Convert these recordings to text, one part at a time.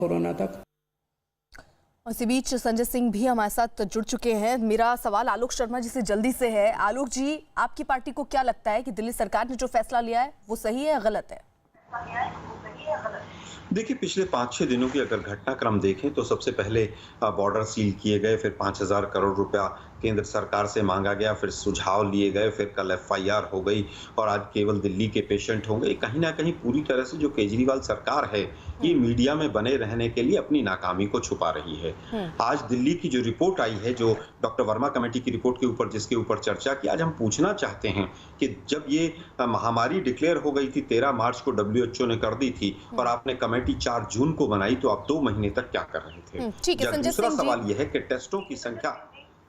Corona तक। और इसी बीच संजय सिंह भी हमारे साथ जुड़ चुके हैं। मेरा सवाल आलोक शर्मा जी से जल्दी से है। आलोक जी, आपकी पार्टी को क्या लगता है कि दिल्ली सरकार ने जो फैसला लिया है वो सही है या गलत है? देखिए, पिछले 5-6 दिनों की अगर घटनाक्रम देखें तो सबसे पहले बॉर्डर सील किए गए, फिर 5,000 करोड़ रुपया केंद्र सरकार से मांगा गया, फिर सुझाव लिए गए, फिर कल एफआईआर हो गई और आज केवल दिल्ली के पेशेंट होंगे। कहीं ना कहीं पूरी तरह से जो केजरीवाल सरकार है ये मीडिया में बने रहने के लिए अपनी नाकामी को छुपा रही है। आज दिल्ली की जो रिपोर्ट आई है, जो डॉक्टर वर्मा कमेटी की रिपोर्ट के ऊपर जिसके ऊपर चर्चा की, आज हम पूछना चाहते हैं कि जब ये महामारी डिक्लेयर हो गई थी 13 मार्च को डब्ल्यूएचओ ने कर दी थी और आपने कमेटी 4 जून को बनाई, तो आप 2 महीने तक क्या कर रहे थे? दूसरा सवाल यह है कि टेस्टों की संख्या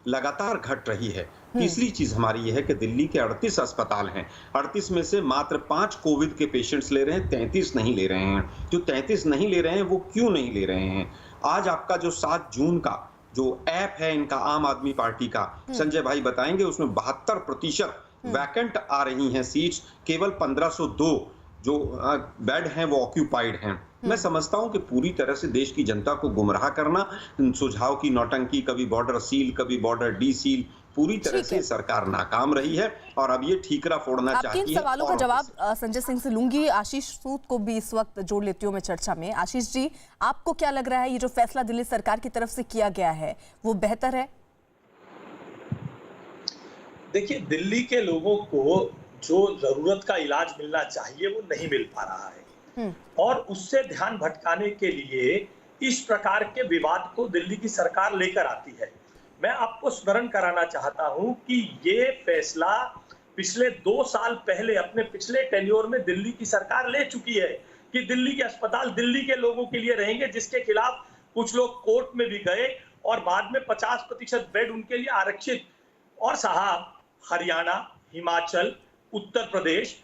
लगातार घट रही है। तीसरी चीज हमारी यह है कि दिल्ली के 38 अस्पताल हैं, 38 में से मात्र 5 कोविड के पेशेंट्स ले रहे हैं, 33 नहीं ले रहे हैं। जो 33 नहीं ले रहे हैं वो क्यों नहीं ले रहे हैं? आज आपका जो 7 जून का जो ऐप है इनका, आम आदमी पार्टी का, संजय भाई बताएंगे, उसमें 72% वैकेंट आ रही हैं सीट्स, केवल 1502 जो बेड हैं वो ऑक्यूपाइड हैं। मैं समझता हूं कि पूरी तरह से देश की जनता को गुमराह करना, सुझाव की नौटंकी, कभी बॉर्डर सील, कभी बॉर्डर डी सील, पूरी तरह से सरकार नाकाम रही है और अब ये ठीकरा फोड़ना चाहती है। आपके सवालों का जवाब संजय सिंह से लूंगी। आशीष सूद को भी इस वक्त जोड़ लेती हूँ मैं चर्चा में। आशीष जी, आपको क्या लग रहा है ये जो फैसला दिल्ली सरकार की तरफ से किया गया है वो बेहतर है? देखिए, दिल्ली के लोगों को जो जरूरत का इलाज मिलना चाहिए वो नहीं मिल पा रहा है और उससे ध्यान भटकाने के लिए इस प्रकार के विवाद को दिल्ली की सरकार लेकर आती है। मैं आपको स्मरण कराना चाहता हूं कि ये फैसला पिछले 2 साल पहले अपने पिछले टेन्योर में दिल्ली की सरकार ले चुकी है कि दिल्ली के अस्पताल दिल्ली के लोगों के लिए रहेंगे, जिसके खिलाफ कुछ लोग कोर्ट में भी गए और बाद में 50% बेड उनके लिए आरक्षित। और साहब, हरियाणा, हिमाचल, उत्तर प्रदेश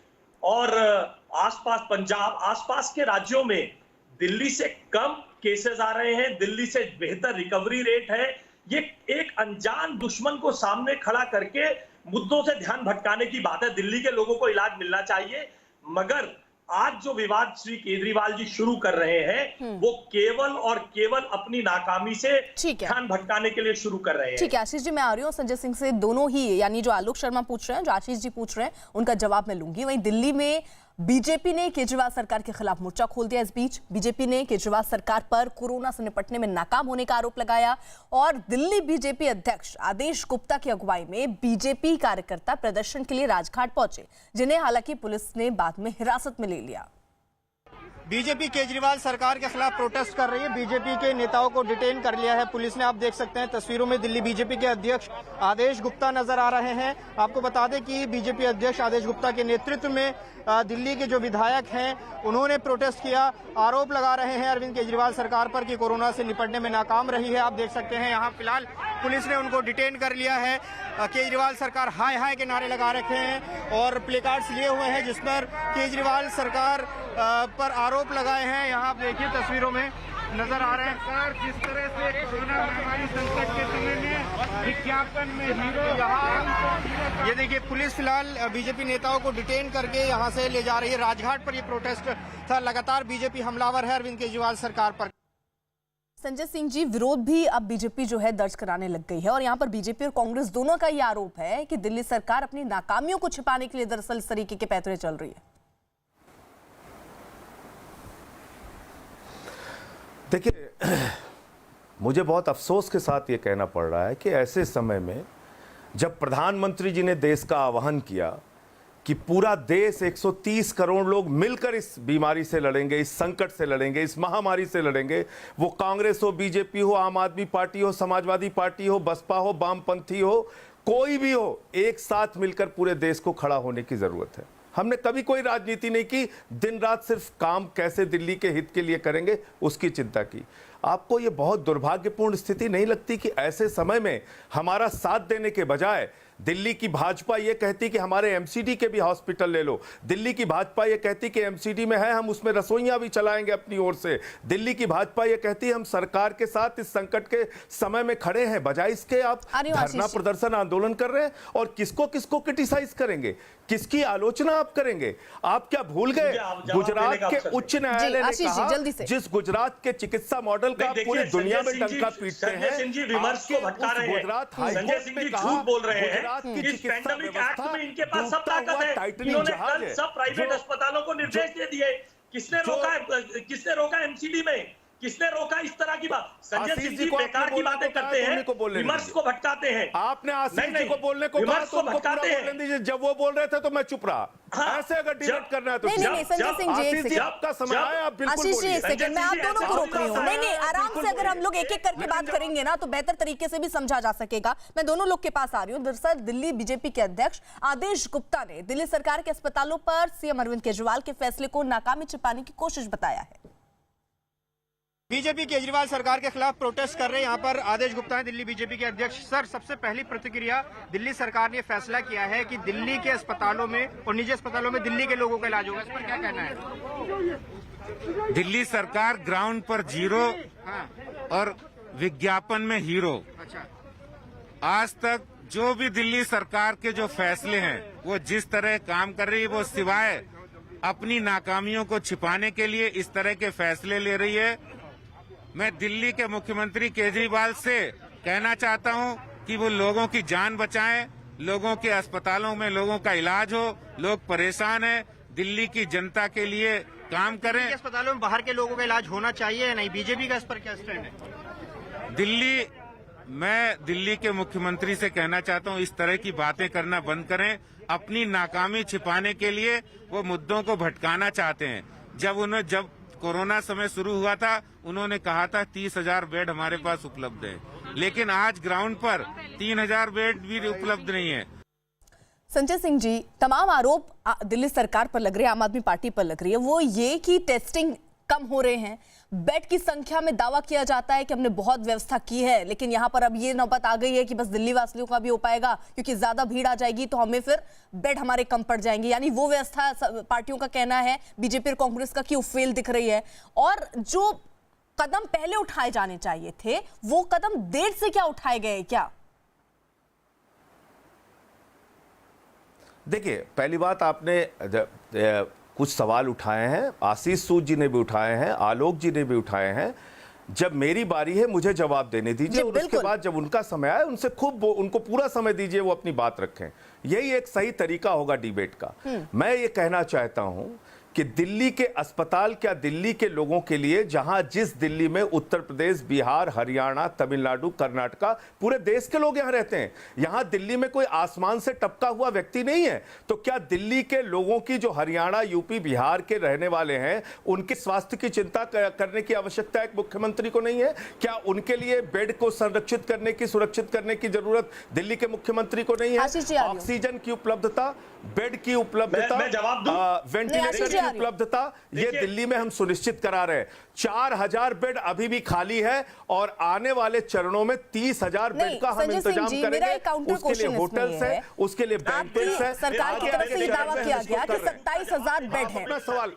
और आसपास पंजाब, आसपास के राज्यों में दिल्ली से कम केसेस आ रहे हैं, दिल्ली से बेहतर रिकवरी रेट है। ये एक अनजान दुश्मन को सामने खड़ा करके मुद्दों से ध्यान भटकाने की बात है। दिल्ली के लोगों को इलाज मिलना चाहिए, मगर आज जो विवाद श्री केजरीवाल जी शुरू कर रहे हैं वो केवल और केवल अपनी नाकामी से ध्यान भटकाने के लिए शुरू कर रहे हैं। ठीक है आशीष जी, मैं आ रही हूँ संजय सिंह से। दोनों ही, यानी जो आलोक शर्मा पूछ रहे हैं, जो आशीष जी पूछ रहे हैं, उनका जवाब मैं लूंगी। वहीं दिल्ली में बीजेपी ने केजरीवाल सरकार के खिलाफ मोर्चा खोल दिया। इस बीच बीजेपी ने केजरीवाल सरकार पर कोरोना से निपटने में नाकाम होने का आरोप लगाया और दिल्ली बीजेपी अध्यक्ष आदेश गुप्ता की अगुवाई में बीजेपी कार्यकर्ता प्रदर्शन के लिए राजघाट पहुंचे, जिन्हें हालांकि पुलिस ने बाद में हिरासत में ले लिया। बीजेपी केजरीवाल सरकार के खिलाफ प्रोटेस्ट कर रही है। बीजेपी के नेताओं को डिटेन कर लिया है पुलिस ने। आप देख सकते हैं तस्वीरों में दिल्ली बीजेपी के अध्यक्ष आदेश गुप्ता नजर आ रहे हैं। आपको बता दें कि बीजेपी अध्यक्ष आदेश गुप्ता के नेतृत्व में दिल्ली के जो विधायक हैं उन्होंने प्रोटेस्ट किया। आरोप लगा रहे हैं अरविंद केजरीवाल सरकार पर कि कोरोना से निपटने में नाकाम रही है। आप देख सकते हैं यहाँ फिलहाल पुलिस ने उनको डिटेन कर लिया है। केजरीवाल सरकार हाय हाय के नारे लगा रखे हैं और प्लेकार्ड्स लिए हुए हैं जिस पर केजरीवाल सरकार पर आरोप लगाए हैं। यहाँ आप देखिए तस्वीरों में नजर आ रहे हैं। सरकार जिस तरह से कोरोना महामारी संकट के समय में विज्ञापन में हीरो, ये देखिए पुलिस फिलहाल बीजेपी नेताओं को डिटेन करके यहाँ से ले जा रही है। राजघाट पर ये प्रोटेस्ट था। लगातार बीजेपी हमलावर है अरविंद केजरीवाल सरकार पर। संजय सिंह जी, विरोध भी अब बीजेपी जो है दर्ज कराने लग गई है और यहाँ पर बीजेपी और कांग्रेस दोनों का ये आरोप है कि दिल्ली सरकार अपनी नाकामियों को छिपाने के लिए दरअसल इस तरीके के पैंतरे चल रही है। देखिए, मुझे बहुत अफसोस के साथ ये कहना पड़ रहा है कि ऐसे समय में जब प्रधानमंत्री जी ने देश का आह्वान किया कि पूरा देश 130 करोड़ लोग मिलकर इस बीमारी से लड़ेंगे, इस संकट से लड़ेंगे, इस महामारी से लड़ेंगे, वो कांग्रेस हो, बीजेपी हो, आम आदमी पार्टी हो, समाजवादी पार्टी हो, बसपा हो, वामपंथी हो, कोई भी हो, एक साथ मिलकर पूरे देश को खड़ा होने की जरूरत है। हमने कभी कोई राजनीति नहीं की, दिन रात सिर्फ काम कैसे दिल्ली के हित के लिए करेंगे उसकी चिंता की। आपको ये बहुत दुर्भाग्यपूर्ण स्थिति नहीं लगती कि ऐसे समय में हमारा साथ देने के बजाय दिल्ली की भाजपा ये कहती कि हमारे एमसीडी के भी हॉस्पिटल ले लो, दिल्ली की भाजपा ये कहती कि एमसीडी में है हम उसमें रसोइयां भी चलाएंगे अपनी ओर से, दिल्ली की भाजपा ये कहती हम सरकार के साथ इस संकट के समय में खड़े हैं, बजाय इसके आप धरना प्रदर्शन आंदोलन कर रहे हैं। और किसको किसको क्रिटिसाइज करेंगे, किसकी आलोचना आप करेंगे? आप क्या भूल गए गुजरात के उच्च न्यायालय ने कहा जिस गुजरात के चिकित्सा मॉडल का पूरी दुनिया में डंका पीटते हैं, विमर्श को भटका रहे हैं। गुजरात संजय सिंह जी झूठ बोल रहे हैं। इस पैंडेमिक एक्ट में इनके पास सब ताकत है, इन्होंने कल सब प्राइवेट अस्पतालों को निर्देश दे दिए। किसने रोका एमसीडी में, किसने रोका इस तरह की बात? संजय सिंह जी बेकार की बातें करते हैं, विमर्श को भटकाते हैं। आपने आशीष जी को बोलने को कहा तो उनको पूरा बोलने दीजिए। जब वो बोल रहे थे तो मैं चुप रहा। ऐसे अगर डिबेट करना है तो नहीं संजय सिंह जी एक सेकंड, आपका समय आया, आप बिल्कुल आशीष जी बोलिए। एक सेकंड, मैं आप दोनों को रोक रही हूँ। नहीं आराम से अगर हम लोग एक एक करके बात करेंगे ना तो बेहतर तरीके से भी समझा जा सकेगा। मैं दोनों लोग के पास आ रही हूँ। दरअसल दिल्ली बीजेपी के अध्यक्ष आदेश गुप्ता ने दिल्ली सरकार के अस्पतालों पर सीएम अरविंद केजरीवाल के फैसले को नाकामी छिपाने की कोशिश बताया है। बीजेपी केजरीवाल सरकार के खिलाफ प्रोटेस्ट कर रहे हैं। यहाँ पर आदेश गुप्ता है, दिल्ली बीजेपी के अध्यक्ष। सर, सबसे पहली प्रतिक्रिया, दिल्ली सरकार ने फैसला किया है कि दिल्ली के अस्पतालों में और निजी अस्पतालों में दिल्ली के लोगों का इलाज होगा, इस पर क्या कहना है? दिल्ली सरकार ग्राउंड पर जीरो और विज्ञापन में हीरो। अच्छा, आज तक जो भी दिल्ली सरकार के जो फैसले हैं वो जिस तरह काम कर रही है, वो सिवाय अपनी नाकामियों को छिपाने के लिए इस तरह के फैसले ले रही है। मैं दिल्ली के मुख्यमंत्री केजरीवाल से कहना चाहता हूं कि वो लोगों की जान बचाएं, लोगों के अस्पतालों में लोगों का इलाज हो, लोग परेशान हैं, दिल्ली की जनता के लिए काम करें। अस्पतालों में बाहर के लोगों का इलाज होना चाहिए या नहीं? बीजेपी का इस पर क्या स्टैंड है? मैं दिल्ली के मुख्यमंत्री से कहना चाहता हूं, इस तरह की बातें करना बंद करें। अपनी नाकामी छिपाने के लिए वो मुद्दों को भटकाना चाहते हैं। जब कोरोना समय शुरू हुआ था, उन्होंने कहा था 30,000 बेड हमारे पास उपलब्ध है, लेकिन आज ग्राउंड पर 3,000 बेड भी उपलब्ध नहीं है। संजय सिंह जी, तमाम आरोप दिल्ली सरकार पर लग रहे हैं, आम आदमी पार्टी पर लग रही है। वो ये कि टेस्टिंग कम हो रहे हैं, बेड की संख्या में दावा किया जाता है कि हमने बहुत व्यवस्था की है, लेकिन यहां पर अब ये नौबत आ गई है कि बस दिल्ली वासियों का भी हो पाएगा, क्योंकि ज्यादा भीड़ आ जाएगी तो हमें फिर बेड हमारे कम पड़ जाएंगे। यानी वो व्यवस्था पार्टियों का कहना है, बीजेपी और कांग्रेस का, कि वो फेल दिख रही है। और जो कदम पहले उठाए जाने चाहिए थे वो कदम देर से क्या उठाए गए क्या? देखिए, पहली बात, आपने कुछ सवाल उठाए हैं, आशीष सूद जी ने भी उठाए हैं, आलोक जी ने भी उठाए हैं। जब मेरी बारी है मुझे जवाब देने दीजिए, और उसके बाद जब उनका समय आए उनसे उनको पूरा समय दीजिए, वो अपनी बात रखें। यही एक सही तरीका होगा डिबेट का। मैं ये कहना चाहता हूं कि दिल्ली के अस्पताल क्या दिल्ली के लोगों के लिए, जहां जिस दिल्ली में उत्तर प्रदेश, बिहार, हरियाणा, तमिलनाडु, कर्नाटका, पूरे देश के लोग यहां रहते हैं। यहां दिल्ली में कोई आसमान से टपका हुआ व्यक्ति नहीं है। तो क्या दिल्ली के लोगों की, जो हरियाणा, यूपी, बिहार के रहने वाले हैं, उनके स्वास्थ्य की चिंता करने की आवश्यकता एक मुख्यमंत्री को नहीं है? क्या उनके लिए बेड को संरक्षित करने की, सुरक्षित करने की जरूरत दिल्ली के मुख्यमंत्री को नहीं है? ऑक्सीजन की उपलब्धता, बेड की उपलब्धता, वेंटिलेटर की उपलब्धता, ये दिल्ली में हम सुनिश्चित करा रहे हैं। 4,000 बेड अभी भी खाली है और आने वाले चरणों में 30,000 बेड का हम इंतजाम करेंगे। उसके लिए होटल्स है, उसके लिए बैंक्वेट्स है। सरकार की तरफ से ये दावा किया गया कि 27,000 बेड है, सवाल,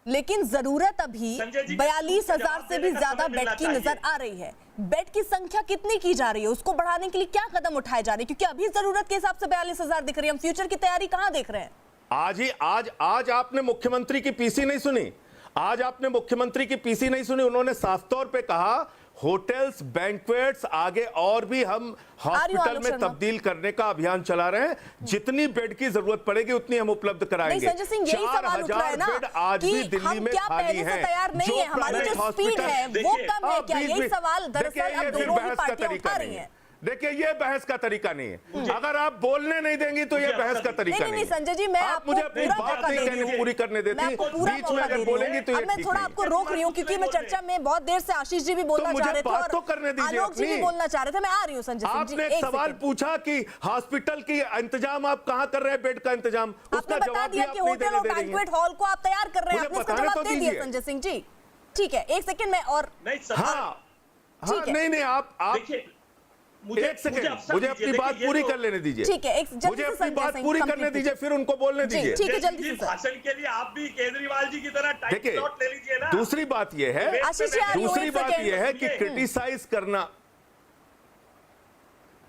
लेकिन जरूरत अभी 42,000 से भी ज्यादा बेड की नजर आ रही है। बेड की संख्या कितनी की जा रही है, उसको बढ़ाने के लिए क्या कदम उठाए जा रहे हैं? क्योंकि अभी जरूरत के हिसाब से 42,000 दिख रही है। हम फ्यूचर की तैयारी कहां देख रहे हैं? आज आपने मुख्यमंत्री की पीसी नहीं सुनी। आज आपने मुख्यमंत्री की पीसी नहीं सुनी। उन्होंने साफ तौर पे कहा होटल्स, बैंक्वेट्स आगे और भी हम हॉस्पिटल में तब्दील करने का अभियान चला रहे हैं। जितनी बेड की जरूरत पड़ेगी उतनी हम उपलब्ध कराएंगे। 4,000 बेड आज भी दिल्ली में खाली है। तैयार नहीं है, हमारी जो स्पीड है वो कम है क्या? यही सवाल दरअसल अब दोनों ही पार्टियां उठा रही हैं। देखिए, ये बहस का तरीका नहीं है। अगर आप बोलने नहीं देंगी तो ये बहस का तरीका नहीं। संजय जी, मैं आप मुझे अपनी बात पूरी करने देती, बीच में अगर बोलेंगी तो ये मैं थोड़ा आपको रोक रही हूँ, क्योंकि मैं चर्चा में बहुत देर से आशीष जी भी बोलना चाह रहे थे और आलोक जी भी बोलना चाह रहे थे। मैं आ रही हूँ संजय सिंह जी। आपने एक सवाल पूछा कि हॉस्पिटल की इंतजाम आप कहाँ कर रहे हैं, बेड का इंतजाम, उसका जवाब दिया कि होटल और बैंक्वेट हॉल को आप तैयार कर रहे हैं। आपने इसका जवाब दे दिया संजय सिंह जी। ठीक है, एक सेकंड में और हाँ, नहीं आप एक सेकंड, मुझे अपनी बात पूरी कर लेने दीजिए। ठीक है, मुझे अपनी बात पूरी करने दीजिए, फिर उनको बोलने दीजिए। ठीक है, जल्दी से सर। भाषण के लिए आप भी केजरीवाल जी की तरह टाइम स्लॉट ले लीजिए ना। दूसरी बात यह है, आशीष जी, दूसरी एक बात सेकंड। यह है कि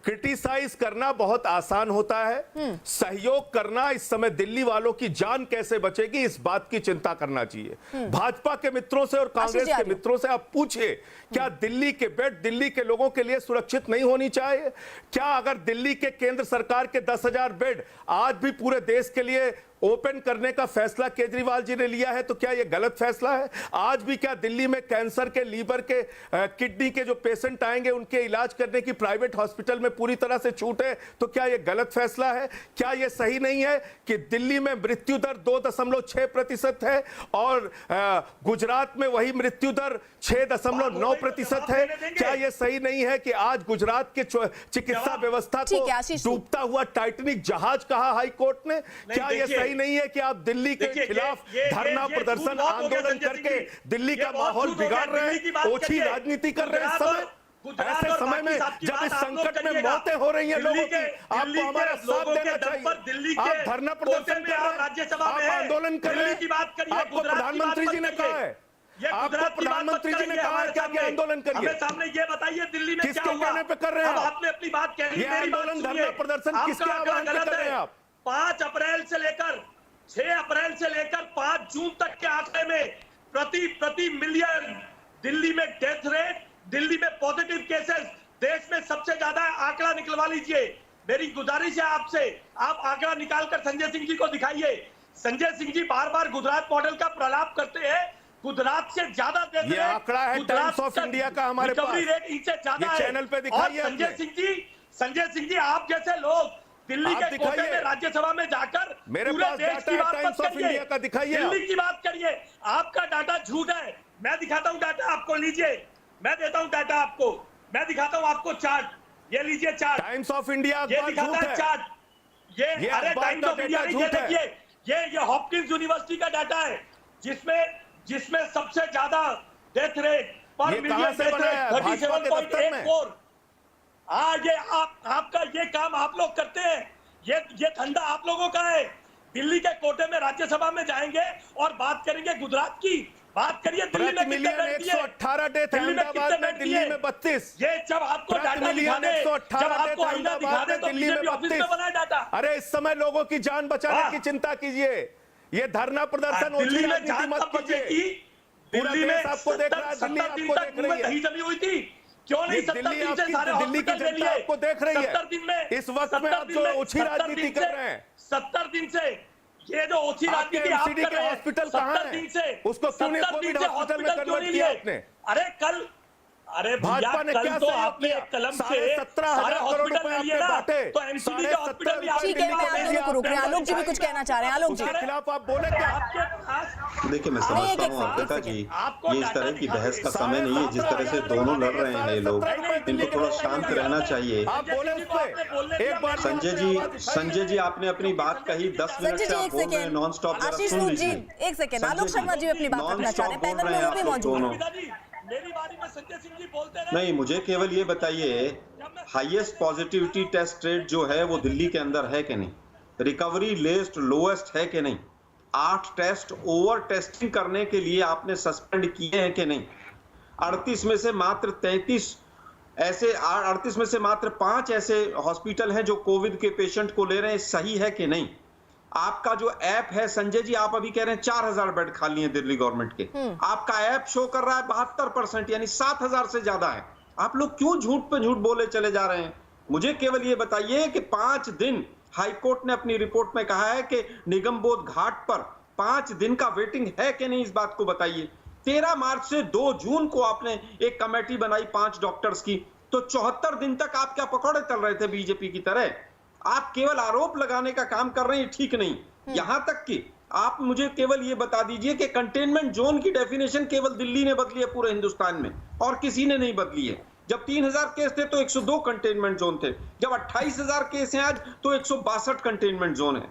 क्रिटिसाइज करना बहुत आसान होता है, सहयोग करना, इस समय दिल्ली वालों की जान कैसे बचेगी इस बात की चिंता करना चाहिए। भाजपा के मित्रों से और कांग्रेस के मित्रों से आप पूछिए, क्या दिल्ली के बेड दिल्ली के लोगों के लिए सुरक्षित नहीं होनी चाहिए? क्या अगर दिल्ली के केंद्र सरकार के 10,000 बेड आज भी पूरे देश के लिए ओपन करने का फैसला केजरीवाल जी ने लिया है तो क्या यह गलत फैसला है? आज भी क्या दिल्ली में कैंसर के, लीवर के, किडनी के जो पेशेंट आएंगे उनके इलाज करने की प्राइवेट हॉस्पिटल में पूरी तरह से छूट है तो क्या यह गलत फैसला है? क्या यह सही नहीं है कि दिल्ली में मृत्यु दर 2.6% है और गुजरात में वही मृत्यु दर 6.9% है? क्या यह सही नहीं है कि आज गुजरात के चिकित्सा व्यवस्था को डूबता हुआ टाइटैनिक जहाज कहा हाई कोर्ट ने? क्या यह सही नहीं है कि आप दिल्ली के खिलाफ धरना प्रदर्शन आंदोलन करके दिल्ली का माहौल बिगाड़ रहे हैं, ओछी राजनीति कर रहे हैं? इस समय ऐसे समय में जब इस संकट में मौतें हो रही हैं लोगों की, आपको हमारा साथ देना चाहिए। आप धरना प्रदर्शन कर रहे हैं, आप आंदोलन कर रहे हैं, आपको प्रधानमंत्री जी ने कहा है, आपको प्रधानमंत्री जी ने कहा है क्या कि आंदोलन करिए? सामने ये बताइए दिल्ली में किसके कहने पे कर रहे हैं? आपने अपनी बात कह ली, ये आंदोलन धरना प्रदर्शन किसके आह्वान पे कर रहे हैं आप? 5 अप्रैल से लेकर 6 अप्रैल से लेकर 5 जून तक के आंकड़े में प्रति मिलियन दिल्ली में डेथ रेट, दिल्ली में पॉजिटिव केसेस देश में सबसे ज्यादा आंकड़ा निकलवा लीजिए। मेरी गुजारिश है आपसे, आप आंकड़ा निकालकर संजय सिंह जी को दिखाइए। संजय सिंह जी बार बार गुजरात मॉडल का प्रलाप करते हैं, गुजरात से ज्यादा डेथ रेट, ये आंकड़ा है टाइम्स ऑफ इंडिया का हमारे पास, रिकवरी रेट इनसे ज्यादा है। चैनल पे दिखाइए। संजय सिंह जी आप जैसे लोग दिल्ली के कोटे में राज्यसभा में जाकर मेरे पूरे पास देश की बात मत करिए, का दिखाइए, दिल्ली की बात करिए। आपका डाटा झूठ है, मैं दिखाता हूं डाटा आपको, लीजिए मैं देता हूं डाटा आपको, मैं दिखाता हूं आपको चार्ट, ये लीजिए चार्ट, टाइम्स ऑफ इंडिया ये दिखाता है चार्ट, ये अरे टाइम्स ऑफ इंडिया ये देखिए, ये हॉपकिंस यूनिवर्सिटी का डाटा है जिसमें सबसे ज्यादा डेथ रेट पर मिलियन डेथ रेट 37.84। ये आपका ये काम आप लोग करते हैं, ये धंधा आप लोगों का है। दिल्ली के कोटे में राज्यसभा में जाएंगे और बात करेंगे गुजरात की, बात करिए दिल्ली में कितने बेड दिए, 118 डेथ अहमदाबाद में, दिल्ली में 32। ये जब आपको डाटा दिखाने, जब आपको आईना दिखाने तो बीजेपी ऑफिस में बनाए डाटा। अरे इस समय लोगों की जान बचाने की चिंता कीजिए, ये धरना प्रदर्शन दिल्ली में जान मत कीजिए। दिल्ली में आपको देख रहा है, दिल्ली आपको देख रही है, दही जमी हुई थी, क्यों नहीं 70 दिन से सारे दिल्ली की जनता आपको देख रही है। 70 दिन में इस वक्त में आप जो ओछी राजनीति कर रहे हैं, 70 दिन से ये जो ओछी राजनीति आप कर रहे हैं, हॉस्पिटल कहां है? उसको क्यों नहीं कोविड हॉस्पिटल में कन्वर्ट किया आपने? अरे भाजपा ने क्या तो आपने कलम से 17,000 करोड़ रुपए आपने बांटे, तो एमसीडी के हॉस्पिटल भी ठीक है, मैं आप दोनों को रोक रहे हैं। आलोक जी भी कुछ कहना चाह रहे हैं। आलोक जी के खिलाफ आप बोले क्या? देखिए मैं समझता हूँ अंकिता जी, ये इस तरह की बहस का समय नहीं है। जिस तरह से दोनों लड़ रहे हैं ये लोग, इनको थोड़ा शांत रहना चाहिए। आप बोले उस पे एक बार। संजय जी आपने अपनी बात कही, 10 मिनट से आप बोल रहे हैं नॉन स्टॉप। आशीष जी एक सेकंड, आलोक शर्मा जी अपनी बात रखना चाह रहे हैं, पैनल में वो भी मौजूद है। मेरी बारी में संजय सिंह जी बोलते रहे। नहीं, मुझे केवल ये बताइए, हाईएस्ट पॉजिटिविटी टेस्ट रेट जो है वो दिल्ली के अंदर है कि नहीं? रिकवरी रेट लोएस्ट है कि नहीं? 8 टेस्ट ओवर टेस्टिंग करने के लिए आपने सस्पेंड किए हैं कि नहीं? 38 में से मात्र 33 ऐसे 38 में से मात्र 5 ऐसे हॉस्पिटल हैं जो कोविड के पेशेंट को ले रहे हैं, सही है कि नहीं? आपका जो ऐप है संजय जी, आप अभी कह रहे हैं 4000 बेड खाली हैं दिल्ली गवर्नमेंट के, आपका ऐप शो कर रहा है 72%, यानी 7000 से ज्यादा है। आप लोग क्यों झूठ पे झूठ बोले चले जा रहे हैं? मुझे केवल ये बताइए कि 5 दिन हाईकोर्ट ने अपनी रिपोर्ट में कहा है कि निगमबोध घाट पर 5 दिन का वेटिंग है कि नहीं, इस बात को बताइए। 13 मार्च से 2 जून को आपने एक कमेटी बनाई 5 डॉक्टर्स की, तो 74 दिन तक आप क्या पकौड़े तल रहे थे बीजेपी की तरह? आप केवल आरोप लगाने का काम कर रहे हैं, ठीक नहीं। यहां तक कि आप मुझे केवल ये बता दीजिए कि कंटेनमेंट जोन की डेफिनेशन केवल दिल्ली ने बदली है पूरे हिंदुस्तान में, और किसी ने नहीं बदली है। जब 3000 केस थे तो 102 कंटेनमेंट जोन थे, जब 28,000 केस हैं आज तो 162 कंटेनमेंट जोन है।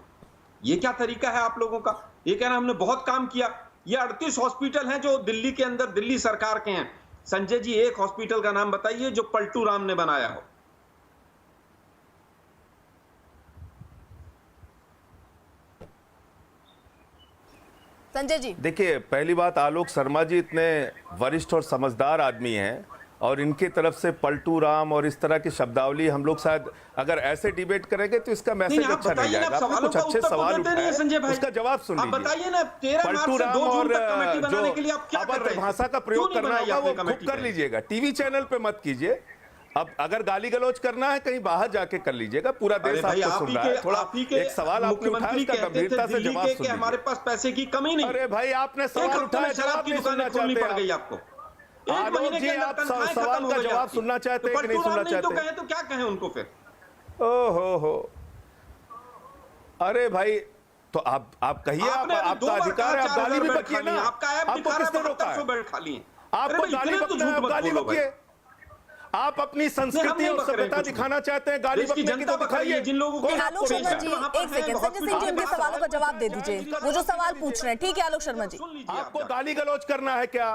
ये क्या तरीका है आप लोगों का? ये कहना हमने बहुत काम किया। ये 38 हॉस्पिटल हैं जो दिल्ली के अंदर दिल्ली सरकार के हैं। संजय जी एक हॉस्पिटल का नाम बताइए जो पलटू राम ने बनाया हो। संजय जी, देखिए, पहली बात, आलोक शर्मा जी इतने वरिष्ठ और समझदार आदमी हैं और इनकी तरफ से पलटू राम और इस तरह की शब्दावली हम लोग शायद अगर ऐसे डिबेट करेंगे तो इसका मैसेज अच्छा नहीं जाएगा। आपने कुछ अच्छे सवाल उठाए, उसका जवाब सुन लीजिए। बताइए ना, 13 मार्च पलटू से राम 2 जून और तक कमेटी बनाने के लिए आप क्या कर अभद्र रहे हैं? भाषा का प्रयोग करना होगा वो खुद कर लीजिएगा, टीवी चैनल पे मत कीजिए। अब अगर गाली गलौज करना है कहीं बाहर जाके कर लीजिएगा, पूरा देश आपको सुन रहा है। थोड़ा एक सवाल आपने उठाया, उसका गंभीरता से जवाब सुन लीजिए। हमारे पास पैसे की कमी नहीं। अरे भाई, आपने सवाल उठाया, शराब की दुकानें खोलनी पड़ गई आपको। आलोक जी, आप सवाल का जवाब सुनना चाहते हैं कि नहीं सुनना चाहते? तो कहे तो क्या कहें उनको फिर? ओहो, अरे भाई, तो आप कहिए, आपका अधिकार है, आप गाली भी बकिए ना। आपको किसने रोका है? आपको गाली बकना है, आप गाली बकिए। आप अपनी संस्कृति और सभ्यता दिखाना चाहते हैं, गाली बकने की तो दिखाइए। जिन लोगों को आलोक शर्मा जी, एक सेकंड, संजय सिंह जी उनके सवालों का जवाब दे दीजिए, वो जो सवाल पूछ रहे हैं। ठीक है आलोक शर्मा जी, आपको गाली गलौज करना है क्या?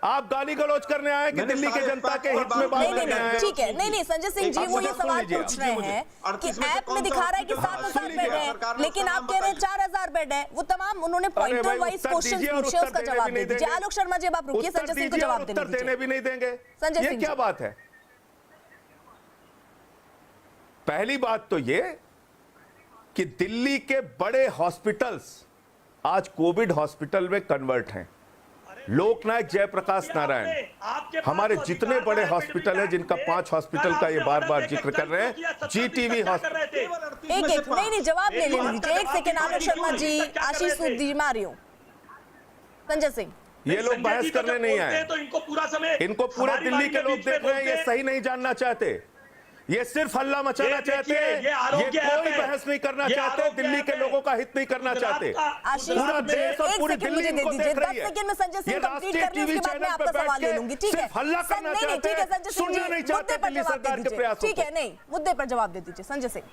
आप गाली गलौज करने आए कि दिल्ली के जनता के हित में बात करने आए? ठीक है, नहीं संजय सिंह जी, वो ये सवाल पूछ रहे हैं कि ऐप में दिखा रहा है कि 7,000 बेड है, लेकिन आप कह रहे हैं 4,000 बेड है। वो तमाम उन्होंने पॉइंटर वाइज क्वेश्चन पूछे, उसका जवाब दे दीजिए। आलोक शर्मा जी, अब आप रुकिए, संजय सिंह को जवाब देने भी नहीं देंगे। संजय ये सिंह क्या बात है? पहली बात तो ये कि दिल्ली के बड़े हॉस्पिटल्स आज कोविड हॉस्पिटल में कन्वर्ट हैं। लोकनायक जयप्रकाश नारायण, हमारे जितने बड़े हॉस्पिटल हैं, जिनका 5 हॉस्पिटल का ये बार बार जिक्र कर रहे हैं, जीटीवी हॉस्पिटल। एक नहीं जवाब ले लीजिए, एक सेकेंड आलोक शर्मा जी, आशीष सूदी मारियो, संजय सिंह, ये लोग बहस करने नहीं आए, तो इनको पूरा समय, इनको पूरे दिल्ली के लोग देख रहे हैं, ये सही नहीं जानना चाहते, ये सिर्फ हल्ला मचाना चाहते हैं, ये कोई बहस नहीं करना चाहते, दिल्ली के लोगों का हित नहीं करना चाहते। पूरा देश और पूरी दिल्ली इनको देख रही है। ये राष्ट्रीय टीवी चैनल पर बैठ के सिर्फ हल्ला करना चाहते हैं, सुनना नहीं चाहते दिल्ली सरकार के प्रयासों को। ठीक है, नहीं, मुद्दे पर जवाब दे दीजिए संजय सिंह।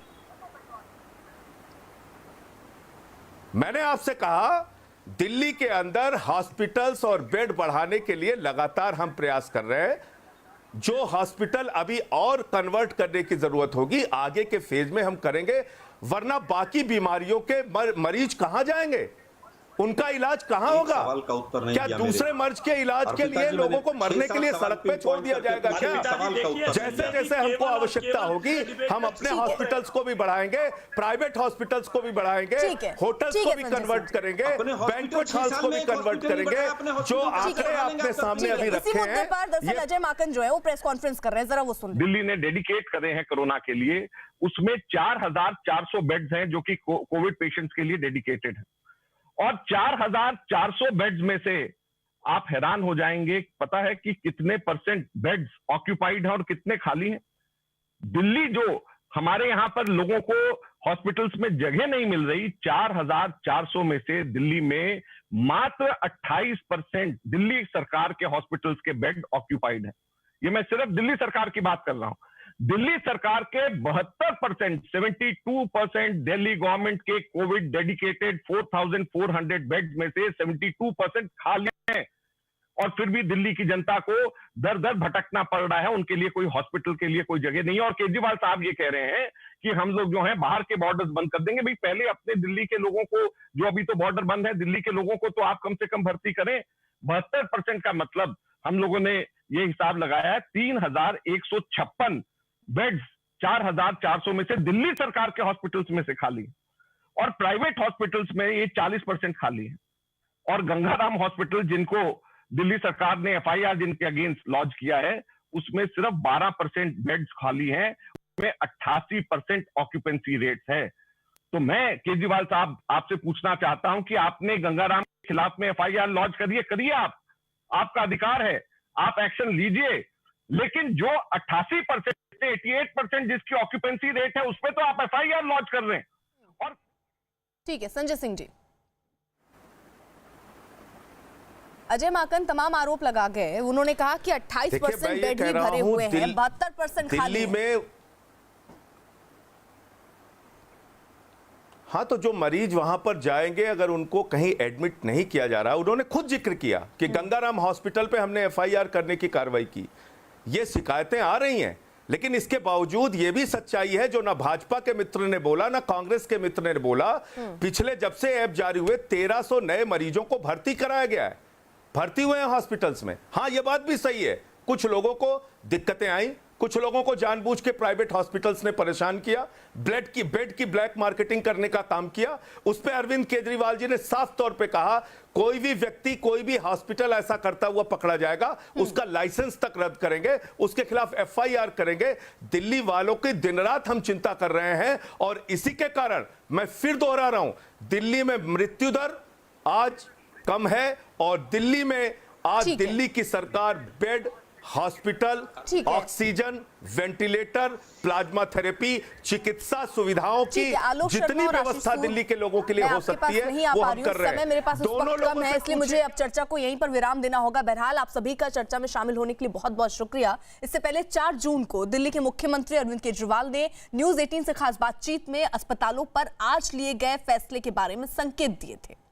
मैंने आपसे कहा, दिल्ली के अंदर हॉस्पिटल्स और बेड बढ़ाने के लिए लगातार हम प्रयास कर रहे हैं। जो हॉस्पिटल अभी और कन्वर्ट करने की जरूरत होगी, आगे के फेज में हम करेंगे, वरना बाकी बीमारियों के मरीज कहां जाएंगे? उनका इलाज कहां होगा? सवाल का उत्तर नहीं क्या दिया दूसरे मर्ज के इलाज के लिए लोगों को मरने के लिए सड़क पे छोड़ दिया जाएगा क्या? जैसे जैसे हमको आवश्यकता होगी, हम अपने हॉस्पिटल्स को भी बढ़ाएंगे, प्राइवेट हॉस्पिटल्स को भी बढ़ाएंगे, होटल्स को भी कन्वर्ट करेंगे, बैंक्वेट हॉल्स को भी कन्वर्ट करेंगे। जो आंकड़े आपने सामने अभी रखे हैं, दरअसल अजय माकन जो है वो प्रेस कॉन्फ्रेंस कर रहे हैं, जरा वो सुन। दिल्ली ने डेडिकेट करे हैं कोरोना के लिए, उसमें 4,400 बेड्स हैं जो कि कोविड पेशेंट्स के लिए डेडिकेटेड है। और 4,400 बेड्स में से आप हैरान हो जाएंगे, पता है कि कितने % बेड्स ऑक्यूपाइड हैं और कितने खाली हैं? दिल्ली, जो हमारे यहां पर लोगों को हॉस्पिटल्स में जगह नहीं मिल रही, 4,400 में से दिल्ली में मात्र 28% दिल्ली सरकार के हॉस्पिटल्स के बेड ऑक्यूपाइड है। ये मैं सिर्फ दिल्ली सरकार की बात कर रहा हूं। दिल्ली सरकार के 72%, 72% दिल्ली गवर्नमेंट के कोविड डेडिकेटेड 4,400 बेड्स में से 72% खाली हैं। और फिर भी दिल्ली की जनता को दर दर भटकना पड़ रहा है, उनके लिए कोई हॉस्पिटल के लिए कोई जगह नहीं है। और केजरीवाल साहब ये कह रहे हैं कि हम लोग जो है बाहर के बॉर्डर्स बंद कर देंगे। भाई, पहले अपने दिल्ली के लोगों को, जो अभी तो बॉर्डर बंद है, दिल्ली के लोगों को तो आप कम से कम भर्ती करें। 72% का मतलब हम लोगों ने ये हिसाब लगाया है, 3,156 बेड्स 4,400 में से दिल्ली सरकार के हॉस्पिटल्स में से खाली, और प्राइवेट हॉस्पिटल्स में ये 40% खाली है। और गंगाराम हॉस्पिटल, जिनको दिल्ली सरकार ने FIR जिनके अगेंस्ट लॉन्च किया है, उसमें सिर्फ 12% बेड्स खाली हैं, उसमें 88% ऑक्यूपेंसी रेट्स है। तो मैं केजरीवाल साहब आपसे पूछना चाहता हूं कि आपने गंगाराम के खिलाफ में FIR लॉन्च करिए, आपका अधिकार है, आप एक्शन लीजिए। लेकिन जो 88% से 88% जिसकी ऑक्यूपेंसी रेट है, उसमें तो आप FIR लॉन्च कर रहे हैं। और ठीक है संजय सिंह जी, अजय माकन तमाम आरोप लगा गए। उन्होंने कहा कि 28% बेड ही भरे हुए हैं, 72% खाली दिल्ली में। हाँ, तो जो मरीज वहां पर जाएंगे, अगर उनको कहीं एडमिट नहीं किया जा रहा, उन्होंने खुद जिक्र किया कि गंगाराम हॉस्पिटल पे हमने FIR करने की कार्रवाई की। ये शिकायतें आ रही हैं, लेकिन इसके बावजूद यह भी सच्चाई है जो ना भाजपा के मित्र ने बोला ना कांग्रेस के मित्र ने बोला, पिछले जब से ऐप जारी हुए 1300 नए मरीजों को भर्ती कराया गया है, भर्ती हुए हैं हॉस्पिटल्स में। हां, यह बात भी सही है, कुछ लोगों को दिक्कतें आई, कुछ लोगों को जानबूझ के प्राइवेट हॉस्पिटल्स ने परेशान किया, बेड की ब्लैक मार्केटिंग करने का काम किया। उस पे अरविंद केजरीवाल जी ने साफ तौर पे कहा, कोई भी व्यक्ति कोई भी हॉस्पिटल ऐसा करता हुआ पकड़ा जाएगा, उसका लाइसेंस तक रद्द करेंगे, उसके खिलाफ एफआईआर करेंगे। दिल्ली वालों की दिन रात हम चिंता कर रहे हैं और इसी के कारण मैं फिर दोहरा रहा हूं, दिल्ली में मृत्यु दर आज कम है और दिल्ली में आज दिल्ली की सरकार bed, hospital, oxygen, ventilator, plasma therapy, चिकित्सा सुविधाओं की जितनी व्यवस्था दिल्ली के लोगों के लिए हो सकती है वो हम कर रहे हैं। मेरे पास दोनों लोग हैं, इसलिए मुझे अब चर्चा को यहीं पर विराम देना होगा। बहरहाल आप सभी का चर्चा में शामिल होने के लिए बहुत बहुत शुक्रिया। इससे पहले 4 जून को दिल्ली के मुख्यमंत्री अरविंद केजरीवाल ने न्यूज 18 से खास बातचीत में अस्पतालों पर आज लिए गए फैसले के बारे में संकेत दिए थे।